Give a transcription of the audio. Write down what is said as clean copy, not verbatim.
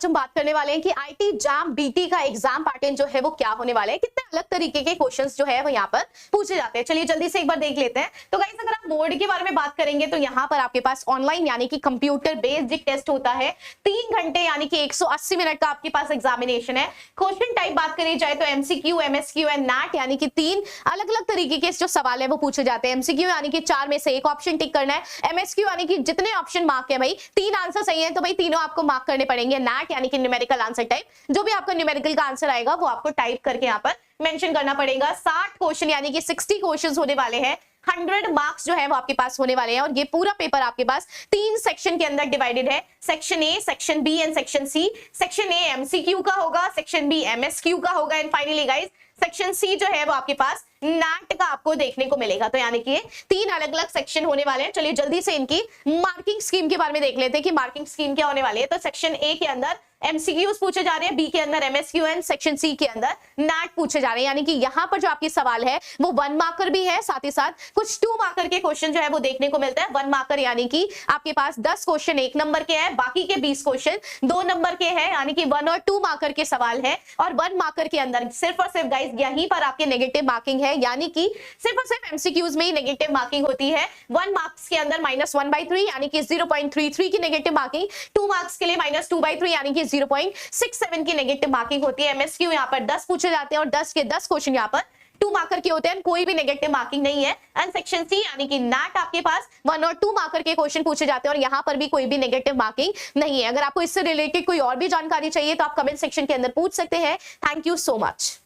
आज हम बात करने वाले हैं कि आईटी जाम बीटी का एग्जाम पैटर्न जो है वो क्या होने वाला है, कितने अलग तरीके के क्वेश्चंस जो है वो यहाँ पर पूछे जाते हैं। चलिए जल्दी से एक बार देख लेते हैं। तो गाइस अगर आप बोर्ड के बारे में बात करेंगे तो यहाँ पर आपके पास ऑनलाइन यानी कि कंप्यूटर बेस्ड एक टेस्ट होता है, 3 घंटे यानी कि 180 मिनट का आपके पास एग्जामिनेशन है। क्वेश्चन टाइप बात करी जाए तो एमसीक्यू, एमएसक्यू एंड नैट यानी कि 3 अलग अलग तरीके के जो सवाल है वो पूछे जाते हैं। एमसीक्यू यानी कि 4 में से एक ऑप्शन टिक करना है, एमएसक्यू यानी कि जितने ऑप्शन मार्क है भाई 3 आंसर सही है तो भाई तीनों आपको मार्क करने पड़ेंगे। नैट यानी कि न्यूमेरिकल आंसर टाइप, जो भी आपका न्यूमेरिकल का आंसर आएगा वो आपको टाइप करके यहाँ पर मेंशन करना पड़ेगा। 60 क्वेश्चन यानी कि 60 क्वेश्चंस होने वाले हैं, 100 मार्क्स जो है वो आपके पास होने वाले हैं। और ये पूरा पेपर आपके पास 3 सेक्शन के अंदर डिवाइडेड है, section A, section B and section C. Section A MCQ का होगा, सेक्शन बी एमएसक्यू का होगा and finally guys section C जो है वो आपके पास नैट का आपको देखने को मिलेगा। तो यानी कि 3 अलग अलग सेक्शन होने वाले हैं। चलिए जल्दी से इनकी मार्किंग स्कीम के बारे में देख लेते हैं कि मार्किंग स्कीम क्या होने वाली है। तो सेक्शन ए के अंदर एमसीक्यूज पूछे जा रहे हैं, बी के अंदर एमएसक्यू एंड सेक्शन सी के अंदर नैट पूछे जा रहे हैं। यानी कि यहाँ पर जो आपके सवाल है वो 1 मार्कर भी है, साथ ही साथ कुछ 2 मार्कर के क्वेश्चन जो है वो देखने को मिलता है। 1 मार्कर यानी कि आपके पास 10 क्वेश्चन 1 नंबर के हैं, बाकी के 20 क्वेश्चन 2 नंबर के हैं, यानी कि 1 और 2 मार्कर के सवाल है। और 1 मार्कर के अंदर सिर्फ और सिर्फ गाइस यहीं पर आपके नेगेटिव मार्किंग है, यानी कि सिर्फ और सिर्फ एमसीक्यूज में ही नेगेटिव मार्किंग होती है। 1 मार्क्स के अंदर -1/3 यानी कि 0.33 की नेगेटिव मार्किंग, 2 मार्क्स के लिए -2/3 यानी कि 0.67 की नेगेटिव मार्किंग होती है। एमएसक्यू यहाँ पर 10 पूछे जाते हैं और 10 के 10 क्वेश्चन यहाँ पर 2 मार्कर के होते हैं, कोई भी नेगेटिव मार्किंग नहीं है। एंड सेक्शन सी यानी कि नैट आपके पास 1 और 2 मार्कर के क्वेश्चन पूछे जाते हैं और यहाँ पर भी कोई भी नेगेटिव मार्किंग नहीं है। अगर आपको इससे रिलेटेड कोई और भी जानकारी चाहिए तो आप कमेंट सेक्शन के अंदर पूछ सकते हैं। Thank you so much.